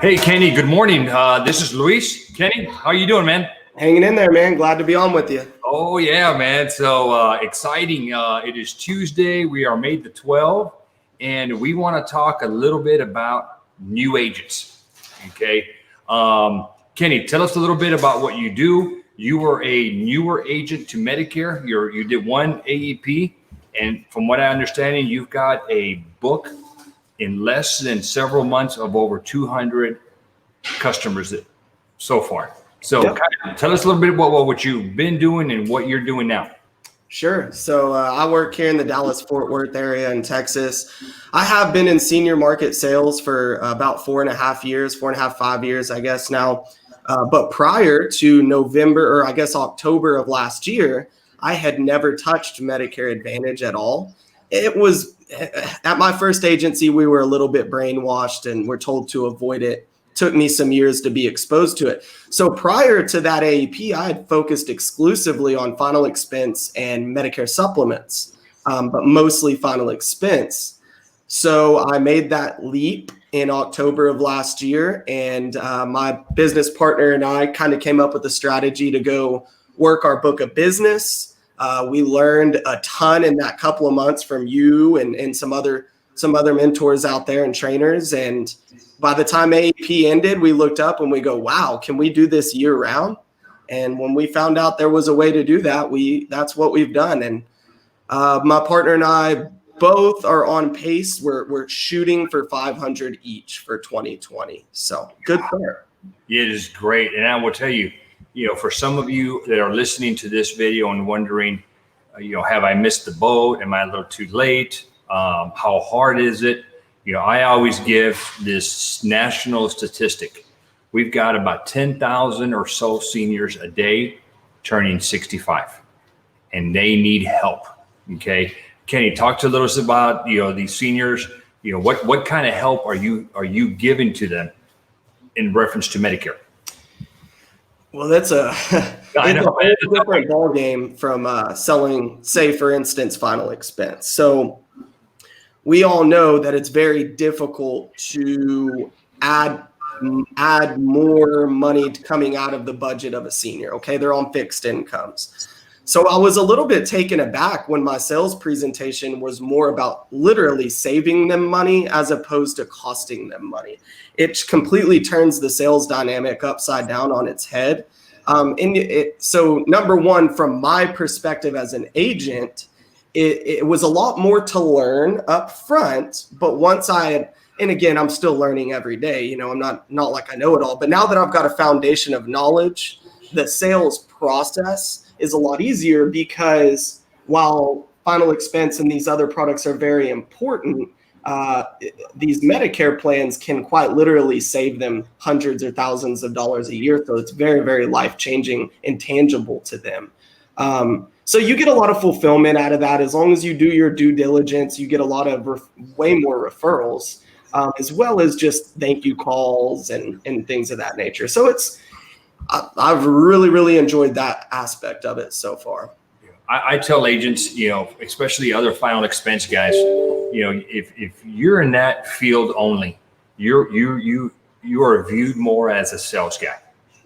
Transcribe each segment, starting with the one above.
Hey, Kenny, good morning. This is Luis. Kenny, how you doing, man? Hanging in there, man. Glad to be on with you. Oh, yeah, man. So exciting. It is Tuesday. We are May the 12th, and we want to talk a little bit about new agents. Okay. Kenny, tell us a little bit about what you do. You were a newer agent to Medicare. You did one AEP, and from what I understand, you've got a book in less than several months of over 200 customers so far. So Yep. kind of tell us a little bit about what you've been doing and what you're doing now. Sure. So I work here in the Dallas-Fort Worth area in Texas. I have been in senior market sales for about 4.5 years, 4.5, 5 years, I guess now. But prior to November, or I guess October of last year, I had never touched Medicare Advantage at all. It was at my first agency, we were a little bit brainwashed and we're told to avoid it. Took me some years to be exposed to it. So prior to that AEP, I had focused exclusively on final expense and Medicare supplements, but mostly final expense. So I made that leap in October of last year, and my business partner and I kind of came up with a strategy to go work our book of business. We learned a ton in that couple of months from you and some other mentors out there and trainers. And by the time AEP ended, we looked up and we go, wow, can we do this year round? And when we found out there was a way to do that, that's what we've done. And my partner and I both are on pace. We're shooting for 500 each for 2020. So good start. It is great. And I will tell you, for some of you that are listening to this video and wondering, have I missed the boat? Am I a little too late? How hard is it? I always give this national statistic. We've got about 10,000 or so seniors a day turning 65, and they need help. Okay. Kenny, talk to us about, these seniors, what kind of help are you giving to them in reference to Medicare? Well, that's a different ball game from selling, say, for instance, final expense. So we all know that it's very difficult to add more money coming out of the budget of a senior. Okay, they're on fixed incomes. So I was a little bit taken aback when my sales presentation was more about literally saving them money as opposed to costing them money. It completely turns the sales dynamic upside down on its head. So number one, from my perspective as an agent, it was a lot more to learn up front. But once and again, I'm still learning every day. I'm not like I know it all. But now that I've got a foundation of knowledge, the sales process is a lot easier, because while final expense and these other products are very important, these Medicare plans can quite literally save them hundreds or thousands of dollars a year. So it's very, very life-changing and tangible to them. So you get a lot of fulfillment out of that. As long as you do your due diligence, you get a lot of way more referrals, as well as just thank you calls and things of that nature. So I've really, really enjoyed that aspect of it so far. I tell agents, especially other final expense guys, if you're in that field only, you are viewed more as a sales guy.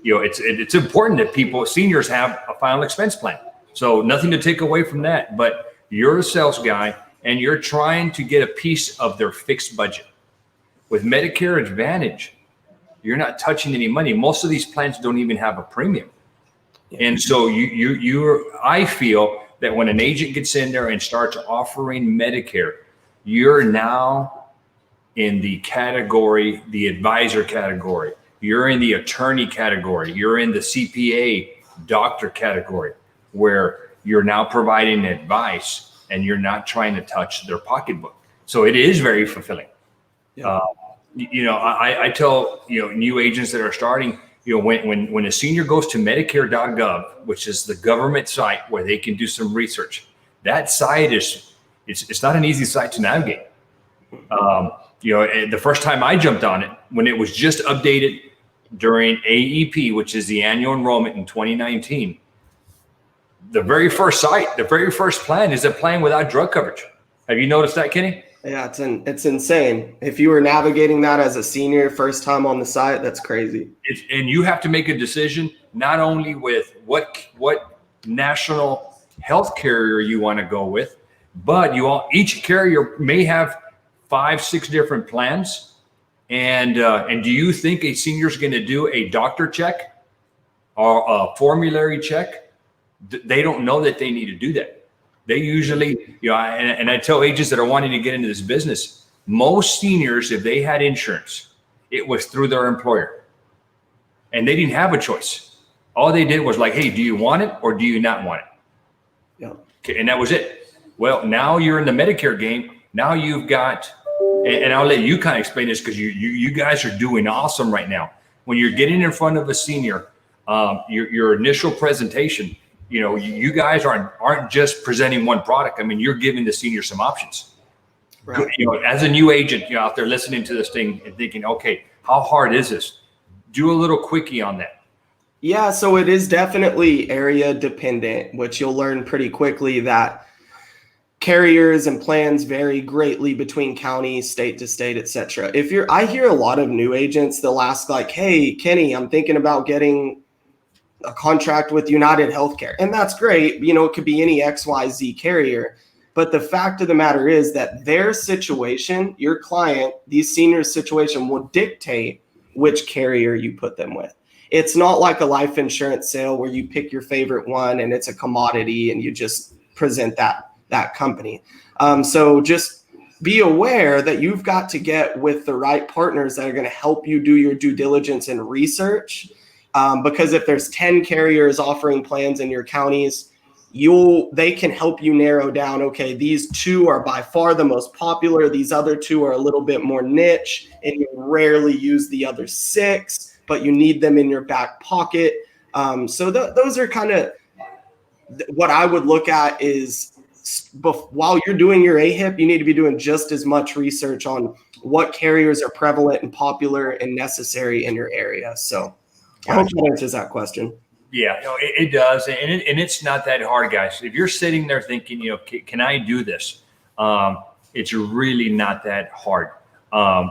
It's important that seniors have a final expense plan. So nothing to take away from that, but you're a sales guy and you're trying to get a piece of their fixed budget. With Medicare Advantage, you're not touching any money. Most of these plans don't even have a premium. And so I feel that when an agent gets in there and starts offering Medicare, you're now in the category, the advisor category. You're in the attorney category. You're in the CPA doctor category, where you're now providing advice and you're not trying to touch their pocketbook. So it is very fulfilling. Yeah. I tell, new agents that are starting, when a senior goes to Medicare.gov, which is the government site where they can do some research, that site it's not an easy site to navigate. The first time I jumped on it, when it was just updated during AEP, which is the annual enrollment in 2019, the very first site, the very first plan is a plan without drug coverage. Have you noticed that, Kenny? Yeah, it's insane. If you were navigating that as a senior, first time on the site, that's crazy. And you have to make a decision not only with what national health carrier you want to go with, but each carrier may have 5-6 different plans. And do you think a senior is going to do a doctor check or a formulary check? They don't know that they need to do that. They usually, and I tell agents that are wanting to get into this business, most seniors, if they had insurance, it was through their employer. And they didn't have a choice. All they did was like, hey, do you want it or do you not want it? Yeah. Okay, and that was it. Well, now you're in the Medicare game. Now you've got, and I'll let you kind of explain this because you guys are doing awesome right now. When you're getting in front of a senior, your initial presentation, you guys aren't just presenting one product. I mean, you're giving the senior some options. Right. As a new agent, out there listening to this thing and thinking, okay, how hard is this? Do a little quickie on that. Yeah, so it is definitely area dependent, which you'll learn pretty quickly that carriers and plans vary greatly between counties, state to state, etc. I hear a lot of new agents, they'll ask like, hey, Kenny, I'm thinking about getting a contract with United Healthcare. And that's great. It could be any XYZ carrier. But the fact of the matter is that their situation, your client, these seniors' situation will dictate which carrier you put them with. It's not like a life insurance sale where you pick your favorite one and it's a commodity and you just present that company. So just be aware that you've got to get with the right partners that are going to help you do your due diligence and research. Because if there's 10 carriers offering plans in your counties, they can help you narrow down, okay, these 2 are by far the most popular. These other 2 are a little bit more niche and you rarely use the other 6, but you need them in your back pocket. So those are kind of what I would look at is while you're doing your AHIP, you need to be doing just as much research on what carriers are prevalent and popular and necessary in your area. So I hope that answers that question. Yeah, it does. And it's not that hard, guys. If you're sitting there thinking, can I do this? It's really not that hard.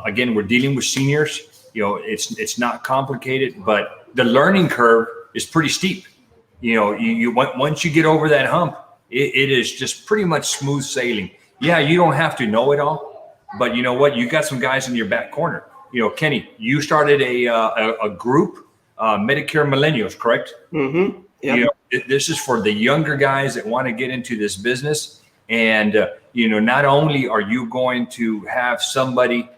Again, we're dealing with seniors. It's not complicated, but the learning curve is pretty steep. Once you get over that hump, it is just pretty much smooth sailing. Yeah, you don't have to know it all, but you know what? You got some guys in your back corner. Kenny, you started a group. Medicare Millennials, correct? Mm-hmm. Yep. This is for the younger guys that want to get into this business. And, not only are you going to have somebody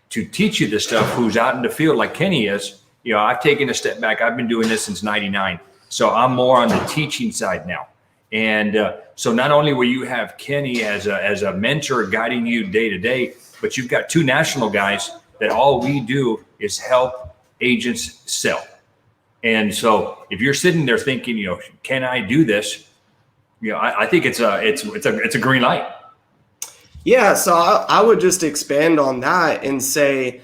to teach you this stuff who's out in the field like Kenny is, I've taken a step back. I've been doing this since 99. So I'm more on the teaching side now. And so not only will you have Kenny as a mentor guiding you day to day, but you've got 2 national guys that all we do is help agents sell. And so if you're sitting there thinking, can I do this? I think it's a green light. Yeah. So I would just expand on that and say,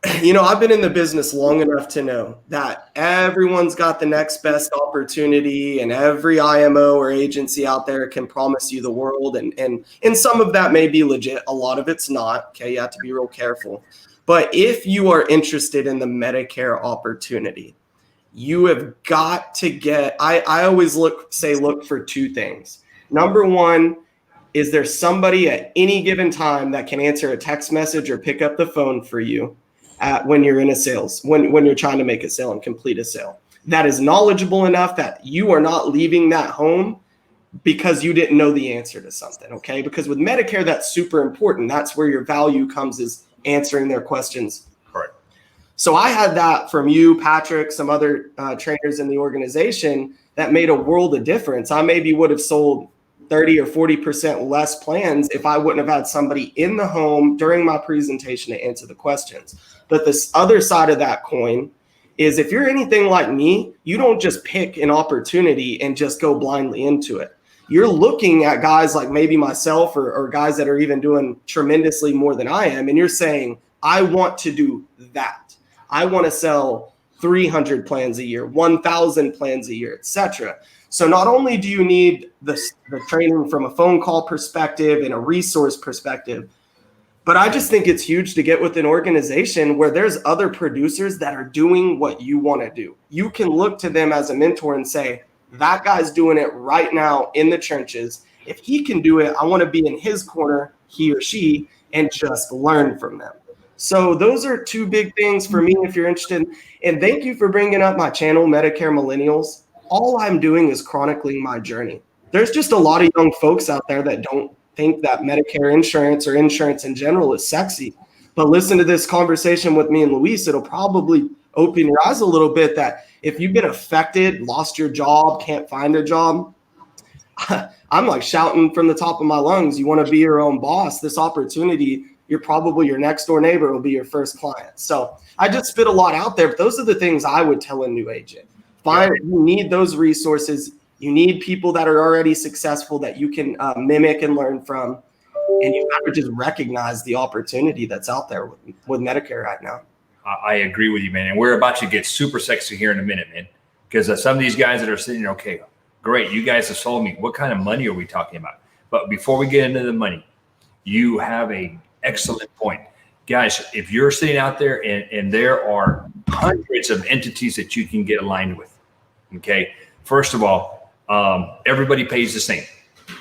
I've been in the business long enough to know that everyone's got the next best opportunity and every IMO or agency out there can promise you the world. And some of that may be legit. A lot of it's not. Okay. You have to be real careful. But if you are interested in the Medicare opportunity, you have got to get, I always look for 2 things. Number one, is there somebody at any given time that can answer a text message or pick up the phone for you when you're in a sales, when you're trying to make a sale and complete a sale, that is knowledgeable enough that you are not leaving that home because you didn't know the answer to something, okay? Because with Medicare, that's super important. That's where your value comes, is answering their questions. Correct. So I had that from you, Patrick, some other trainers in the organization that made a world of difference. I maybe would have sold 30 or 40% less plans if I wouldn't have had somebody in the home during my presentation to answer the questions. But this other side of that coin is if you're anything like me, you don't just pick an opportunity and just go blindly into it. You're looking at guys like maybe myself or guys that are even doing tremendously more than I am. And you're saying, I want to do that. I want to sell 300 plans a year, 1,000 plans a year, etc. So not only do you need the training from a phone call perspective and a resource perspective, but I just think it's huge to get with an organization where there's other producers that are doing what you want to do. You can look to them as a mentor and say, that guy's doing it right now in the trenches. If he can do it, I want to be in his corner, he or she, and just learn from them. So those are two big things for me if you're interested. And thank you for bringing up my channel, Medicare Millennials. All I'm doing is chronicling my journey. There's just a lot of young folks out there that don't think that Medicare insurance or insurance in general is sexy. But listen to this conversation with me and Luis. It'll probably open your eyes a little bit that if you've been affected, lost your job, can't find a job, I'm like shouting from the top of my lungs, you want to be your own boss, this opportunity, you're probably your next door neighbor will be your first client. So I just spit a lot out there, but those are the things I would tell a new agent. You need those resources. You need people that are already successful that you can mimic and learn from. And you have to just recognize the opportunity that's out there with Medicare right now. I agree with you, man. And we're about to get super sexy here in a minute, man. Because some of these guys that are sitting there, okay, great, you guys have sold me. What kind of money are we talking about? But before we get into the money, you have an excellent point. Guys, if you're sitting out there and there are hundreds of entities that you can get aligned with, okay? First of all, everybody pays the same.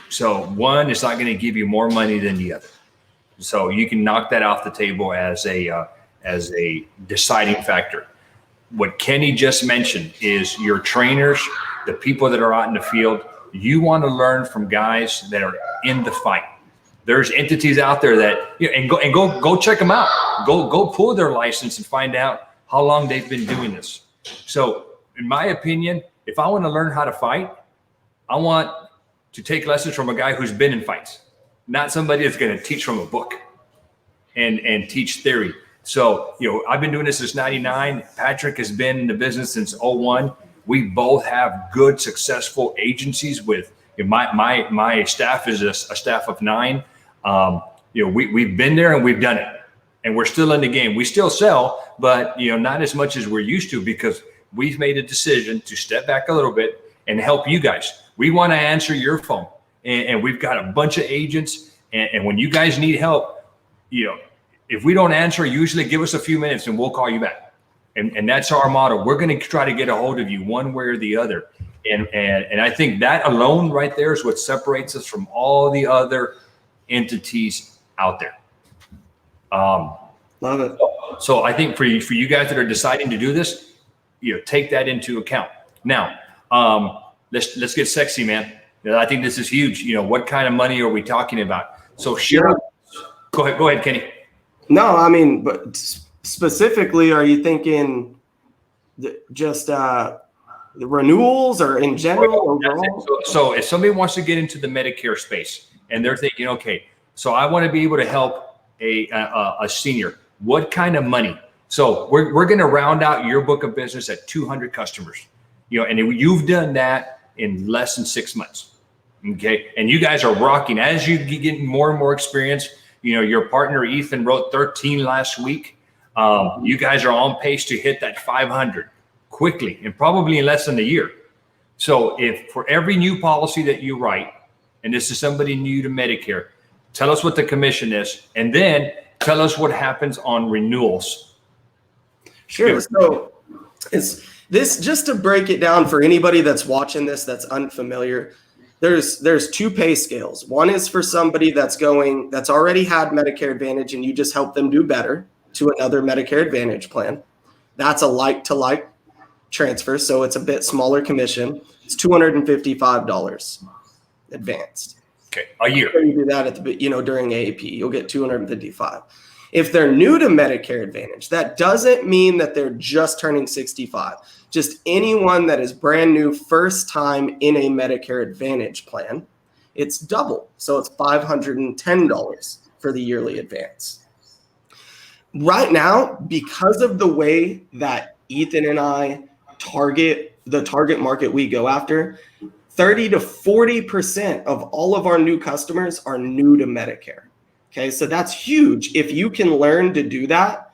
So one is not going to give you more money than the other. So you can knock that off the table as a deciding factor. What Kenny just mentioned is your trainers, the people that are out in the field. You want to learn from guys that are in the fight. There's entities out there that, and go check them out. Go pull their license and find out how long they've been doing this. So in my opinion, if I want to learn how to fight, I want to take lessons from a guy who's been in fights, not somebody that's going to teach from a book and teach theory. So, I've been doing this since 99. Patrick has been in the business since 01. We both have good, successful agencies with my staff is a staff of 9. We've been there and we've done it, and we're still in the game. We still sell, but not as much as we're used to, because we've made a decision to step back a little bit and help you guys. We want to answer your phone, and we've got a bunch of agents. And when you guys need help, if we don't answer, usually give us a few minutes and we'll call you back. And that's our motto. We're going to try to get a hold of you one way or the other. And I think that alone right there is what separates us from all the other entities out there. Love it. So I think for you guys that are deciding to do this, take that into account. Now, let's get sexy, man. I think this is huge. What kind of money are we talking about? So share. Go ahead, Kenny. No, I mean, but specifically, are you thinking just the renewals or in general overall? So if somebody wants to get into the Medicare space and they're thinking, okay, so I want to be able to help a senior, what kind of money? So we're going to round out your book of business at 200 customers, and you've done that in less than 6 months. Okay. And you guys are rocking as you get more and more experience. Your partner, Ethan, wrote 13 last week. You guys are on pace to hit that 500 quickly and probably in less than a year. So if for every new policy that you write, and this is somebody new to Medicare, tell us what the commission is, and then tell us what happens on renewals. Sure. So it's this, just to break it down for anybody that's watching this that's unfamiliar. There's 2 pay scales. One is for somebody that's already had Medicare Advantage and you just help them do better to another Medicare Advantage plan. That's a like-to-like transfer, so it's a bit smaller commission. It's $255 advanced. Okay, a year. You do that at the during AAP, you'll get $255. If they're new to Medicare Advantage, that doesn't mean that they're just turning 65. Just anyone that is brand new, first time in a Medicare Advantage plan, it's double. So it's $510 for the yearly advance. Right now, because of the way that Ethan and I target the target market we go after, 30 to 40% of all of our new customers are new to Medicare. Okay, so that's huge. If you can learn to do that,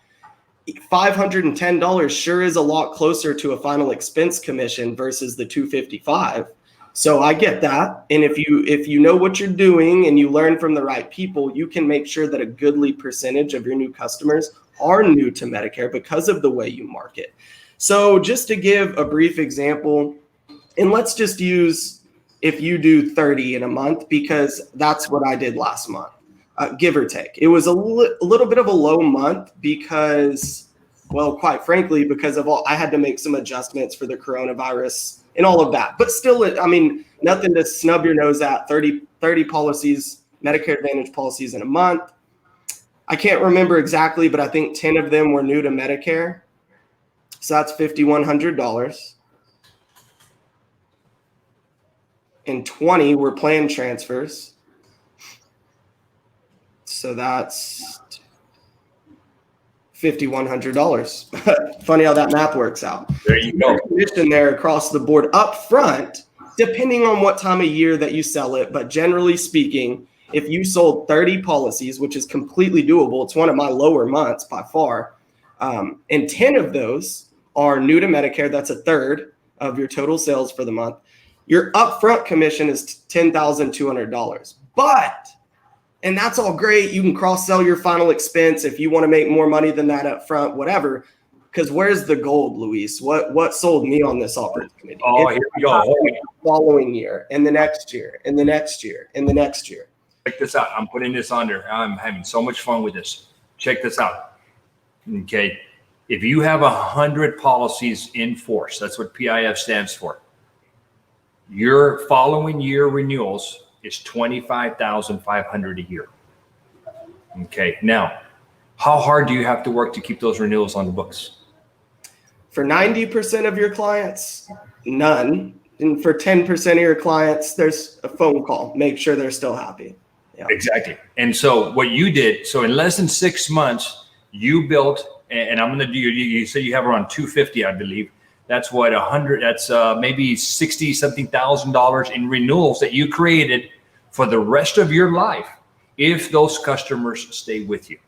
$510 sure is a lot closer to a final expense commission versus the $255. So I get that. And if you know what you're doing and you learn from the right people, you can make sure that a goodly percentage of your new customers are new to Medicare because of the way you market. So just to give a brief example, and let's just use if you do 30 in a month, because that's what I did last month, give or take. It was a little bit of a low month because, well, quite frankly, because of I had to make some adjustments for the coronavirus and all of that. But still, I mean, nothing to snub your nose at. 30 policies, Medicare Advantage policies in a month. I can't remember exactly, but I think 10 of them were new to Medicare. So that's $5,100. And 20 were plan transfers. So that's $5,100. Funny how that math works out. There you go. Commission there across the board up front, depending on what time of year that you sell it. But generally speaking, if you sold 30 policies, which is completely doable, it's one of my lower months by far, and 10 of those are new to Medicare, that's a third of your total sales for the month, your upfront commission is $10,200. But, and that's all great, you can cross-sell your final expense if you want to make more money than that up front, whatever. Because where's the gold, Luis? What sold me on this opportunity? Oh, here we go. Following year, and the next year, and the next year, and the next year. Check this out. I'm putting this on there. I'm having so much fun with this. Check this out. Okay. If you have 100 policies in force, that's what PIF stands for. Your following year renewals is $25,500 a year. Okay. Now, how hard do you have to work to keep those renewals on the books? For 90% of your clients, none. And for 10% of your clients, there's a phone call. Make sure they're still happy. Yeah. Exactly. And so what you did, so in less than 6 months, you built, and I'm going to do, you said you have around 250, I believe. That's what 100, that's maybe 60 something thousand dollars in renewals that you created for the rest of your life if those customers stay with you.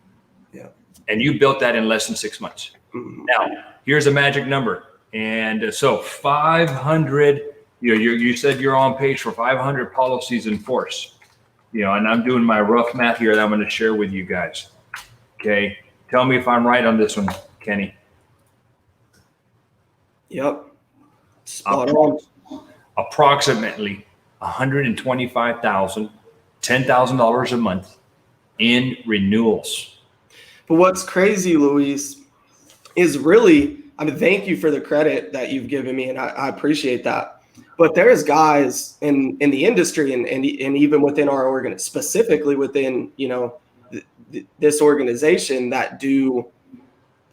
Yeah. And you built that in less than 6 months. Mm-hmm. Now, here's a magic number. And so 500, you said you're on page for 500 policies in force. And I'm doing my rough math here that I'm going to share with you guys. Okay. Tell me if I'm right on this one, Kenny. Yep. Spot on. Approximately $125,000, $10,000 a month in renewals. But what's crazy, Luis, is really, I mean, thank you for the credit that you've given me, and I appreciate that. But there's guys in the industry and even within our organ, specifically within, this organization that do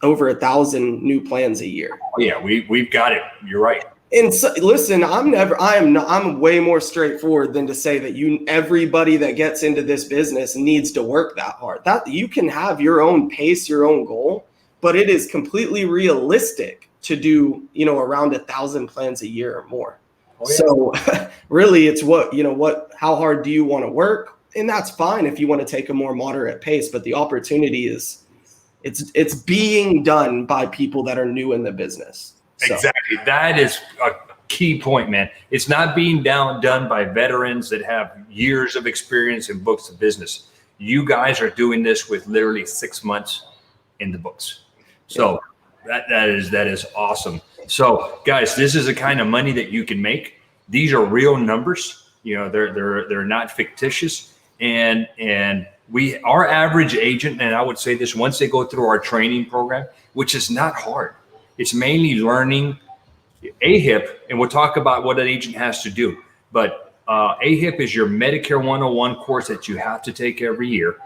over 1,000 new plans a year. Oh, yeah, we've got it. You're right. And so, listen, I'm way more straightforward than to say that everybody that gets into this business needs to work that hard. That you can have your own pace, your own goal, but it is completely realistic to do, around 1,000 plans a year or more. Oh, yeah. So really it's how hard do you want to work? And that's fine if you want to take a more moderate pace, but the opportunity is it's being done by people that are new in the business. So. Exactly. That is a key point, man. It's not being done by veterans that have years of experience in books of business. You guys are doing this with literally 6 months in the books. So that is awesome. So guys, this is the kind of money that you can make. These are real numbers. They're not fictitious. And our average agent, and I would say this, once they go through our training program, which is not hard, it's mainly learning AHIP, and we'll talk about what an agent has to do. But AHIP is your Medicare 101 course that you have to take every year.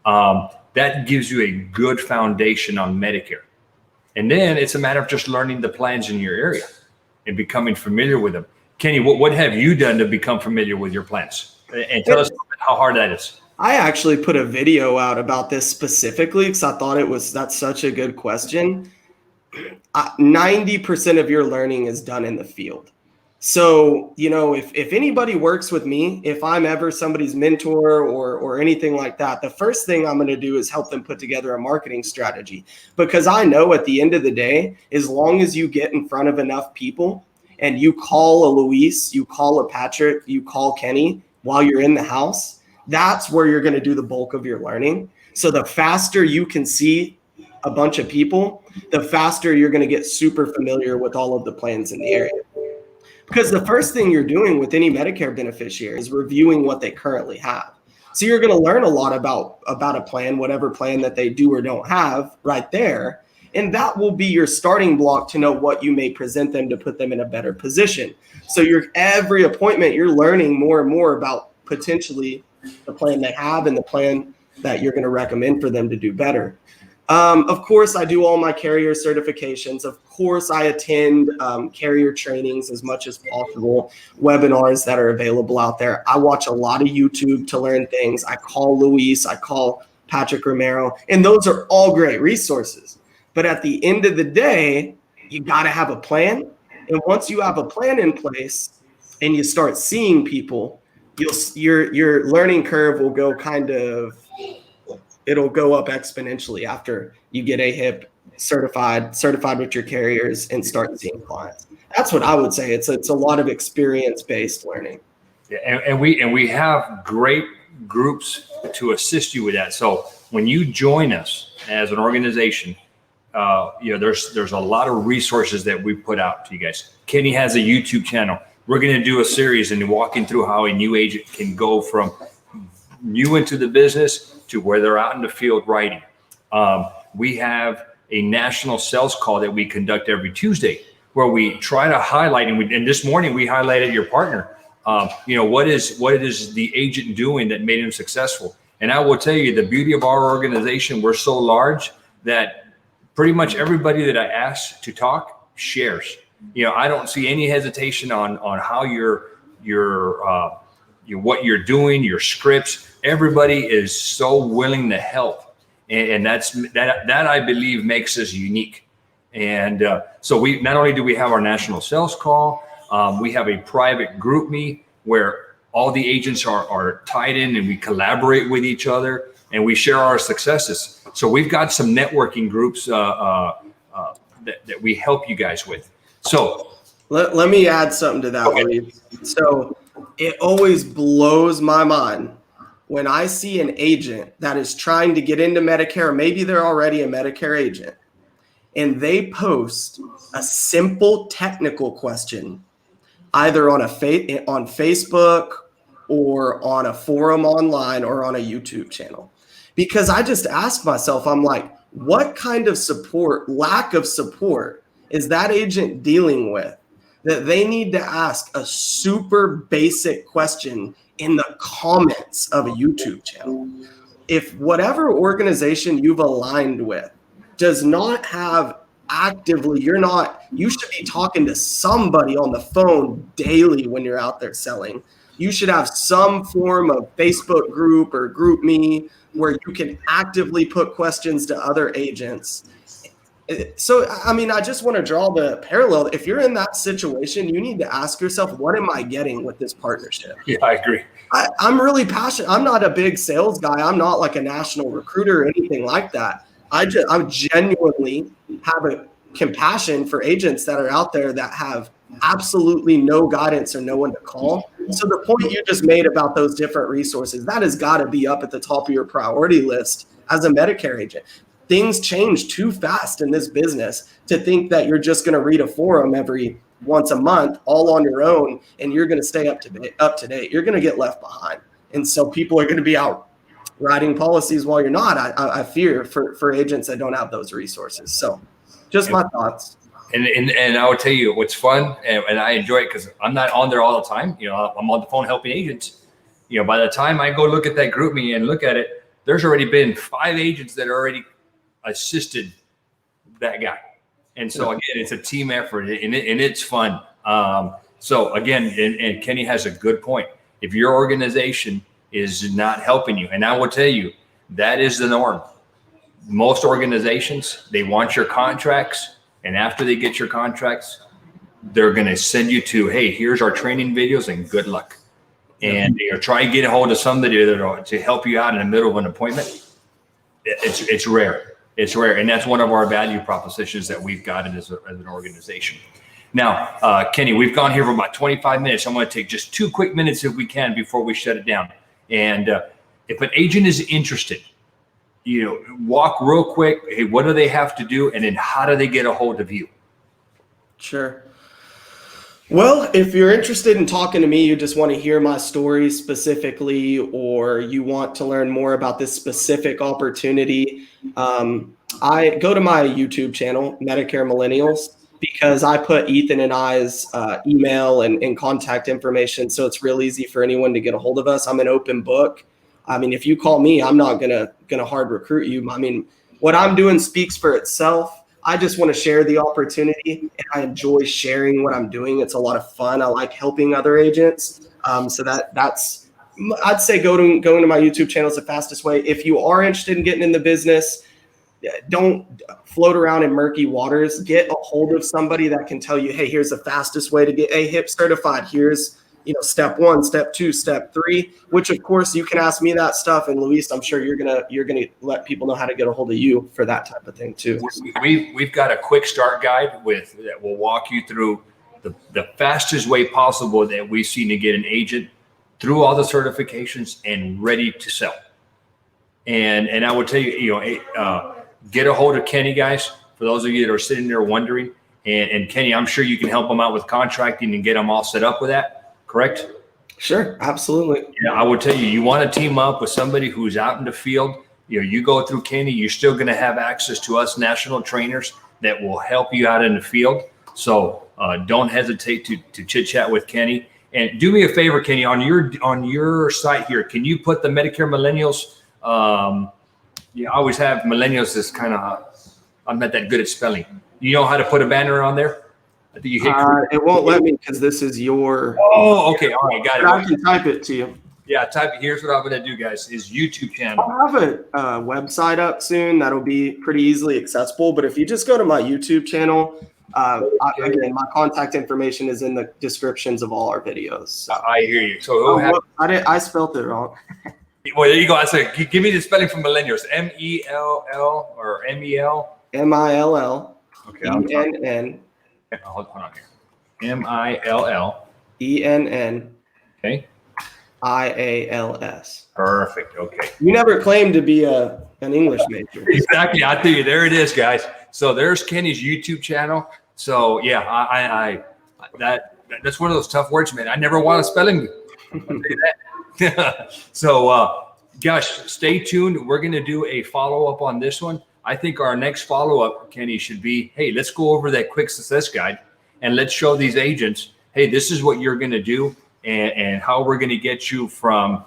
That gives you a good foundation on Medicare. And then it's a matter of just learning the plans in your area and becoming familiar with them. Kenny, what have you done to become familiar with your plans? And tell us how hard that is. I actually put a video out about this specifically because I thought that's such a good question. 90% of your learning is done in the field. So, if anybody works with me, if I'm ever somebody's mentor or anything like that, the first thing I'm going to do is help them put together a marketing strategy, because I know at the end of the day, as long as you get in front of enough people and you call a Luis, you call a Patrick, you call Kenny while you're in the house, that's where you're going to do the bulk of your learning. So the faster you can see a bunch of people, the faster you're going to get super familiar with all of the plans in the area. Because the first thing you're doing with any Medicare beneficiary is reviewing what they currently have. So you're going to learn a lot about a plan, whatever plan that they do or don't have right there. And that will be your starting block to know what you may present them to put them in a better position. So every appointment, you're learning more and more about potentially the plan they have and the plan that you're going to recommend for them to do better. Of course, I do all my carrier certifications. Of course, I attend carrier trainings as much as possible, webinars that are available out there. I watch a lot of YouTube to learn things. I call Luis, I call Patrick Romero, and those are all great resources. But at the end of the day, you got to have a plan. And once you have a plan in place and you start seeing people, your learning curve will go it'll go up exponentially after you get AHIP certified with your carriers and start seeing clients. That's what I would say. It's a lot of experience-based learning. Yeah, and we have great groups to assist you with that. So when you join us as an organization, there's a lot of resources that we put out to you guys. Kenny has a YouTube channel. We're going to do a series and walking through how a new agent can go from new into the business to where they're out in the field writing. We have a national sales call that we conduct every Tuesday where we try to highlight, and this morning we highlighted your partner. What is the agent doing that made him successful? And I will tell you, the beauty of our organization, we're so large that pretty much everybody that I ask to talk shares. I don't see any hesitation on how what you're doing, your scripts. Everybody is so willing to help, and that I believe makes us unique. And so we not only do we have our national sales call, we have a private group meet where all the agents are tied in and we collaborate with each other and we share our successes. So we've got some networking groups that we help you guys with. So let me add something to that. Okay. So it always blows my mind when I see an agent that is trying to get into Medicare, maybe they're already a Medicare agent, and they post a simple technical question either on Facebook or on a forum online or on a YouTube channel. Because I just ask myself, I'm like, what kind of lack of support is that agent dealing with that they need to ask a super basic question in the comments of a YouTube channel? If whatever organization you've aligned with does not have actively, you should be talking to somebody on the phone daily when you're out there selling. You should have some form of Facebook group or group me where you can actively put questions to other agents. So, I just want to draw the parallel. If you're in that situation, you need to ask yourself, what am I getting with this partnership? Yeah, I agree. I'm really passionate. I'm not a big sales guy. I'm not like a national recruiter or anything like that. I genuinely have a compassion for agents that are out there that have absolutely no guidance or no one to call. So the point you just made about those different resources, that has got to be up at the top of your priority list as a Medicare agent. Things change too fast in this business to think that you're just going to read a forum every once a month all on your own and you're going to stay up to date. You're going to get left behind. And so people are going to be out writing policies while you're not. I fear for agents that don't have those resources. So just my thoughts. And I would tell you what's fun, and I enjoy it because I'm not on there all the time. I'm on the phone helping agents. By the time I go look at that group me and look at it, there's already been 5 agents that already assisted that guy. And so again, it's a team effort and it's fun. So again, and Kenny has a good point. If your organization is not helping you, and I will tell you, that is the norm. Most organizations, they want your contracts. And after they get your contracts, they're going to send you to, hey, here's our training videos and good luck. And try and get a hold of somebody to help you out in the middle of an appointment. It's rare. It's rare. And that's one of our value propositions that we've got as an organization. Now, Kenny, we've gone here for about 25 minutes. I'm going to take just 2 quick minutes if we can before we shut it down. And if an agent is interested, walk real quick. Hey, what do they have to do? And then how do they get a hold of you? Sure. Well, if you're interested in talking to me, you just want to hear my story specifically, or you want to learn more about this specific opportunity, I go to my YouTube channel, Medicare Millennials, because I put Ethan and I's email and contact information. So it's real easy for anyone to get a hold of us. I'm an open book. I mean, if you call me, I'm not gonna hard recruit you. I mean, what I'm doing speaks for itself. I just want to share the opportunity, and I enjoy sharing what I'm doing. It's a lot of fun. I like helping other agents. So that's I'd say going to my YouTube channel is the fastest way. If you are interested in getting in the business, don't float around in murky waters. Get a hold of somebody that can tell you, hey, here's the fastest way to get HIP certified. Here's step 1, step 2, step 3, which of course you can ask me that stuff. And Luis, I'm sure you're gonna let people know how to get a hold of you for that type of thing too. We've got a quick start guide that will walk you through the fastest way possible that we've seen to get an agent through all the certifications and ready to sell. And I would tell you, get a hold of Kenny, guys. For those of you that are sitting there wondering, and Kenny, I'm sure you can help them out with contracting and get them all set up with that. Correct? Sure, absolutely. Yeah, I would tell you, you want to team up with somebody who's out in the field. You go through Kenny, you're still going to have access to us national trainers that will help you out in the field. So don't hesitate to chit chat with Kenny. And do me a favor, Kenny, on your site here, can you put the Medicare Millennials? I always have millennials as kind of, I'm not that good at spelling. You know how to put a banner on there? I think you hit it won't let me because this is your. Oh, okay. All right. Got it. I can type it to you. Yeah, type it. Here's what I'm going to do, guys, is YouTube channel. I'll have a website up soon. That'll be pretty easily accessible. But if you just go to my YouTube channel, again, my contact information is in the descriptions of all our videos. So. I hear you. So I spelled it wrong. Well, there you go. I said, give me the spelling for millennials. M-E-L-L or M-E-L? M-I-L-L. Okay. E-N-N. Hold on here. M-I-L-L. E-N-N. Okay. I-A-L-S. Perfect. Okay. You never claimed to be an English major. Exactly. I tell you, there it is, guys. So there's Kenny's YouTube channel. So yeah, that's one of those tough words, man. I never want a spelling. I'll tell you that. So gosh, stay tuned. We're going to do a follow-up on this one. I think our next follow-up, Kenny, should be, hey, let's go over that quick success guide and let's show these agents, hey, this is what you're going to do and how we're going to get you from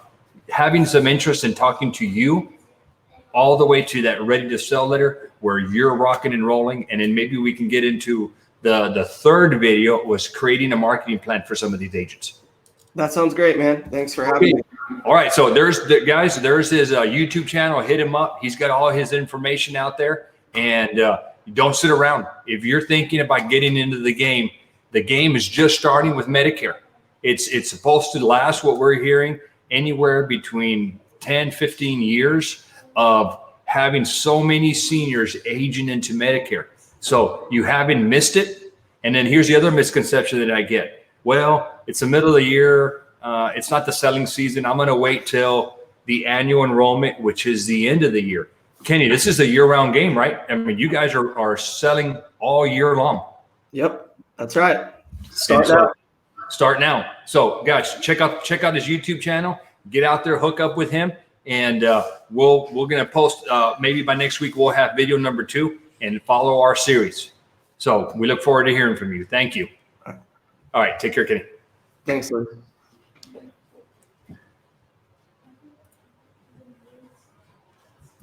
having some interest in talking to you all the way to that ready to sell letter where you're rocking and rolling. And then maybe we can get into the third video was creating a marketing plan for some of these agents. That sounds great, man. Thanks for having me. All right. So there's his YouTube channel. Hit him up. He's got all his information out there. And don't sit around. If you're thinking about getting into the game is just starting with Medicare. It's supposed to last, what we're hearing, anywhere between 10, 15 years of having so many seniors aging into Medicare. So you haven't missed it. And then here's the other misconception that I get. Well, it's the middle of the year. It's not the selling season. I'm going to wait till the annual enrollment, which is the end of the year. Kenny, this is a year-round game, right? I mean, you guys are selling all year long. Yep, that's right. Start now. So, guys, check out his YouTube channel. Get out there, hook up with him, and we're going to post. Maybe by next week we'll have video number 2 and follow our series. So we look forward to hearing from you. Thank you. All right, take care, Kenny. Thanks, Luke.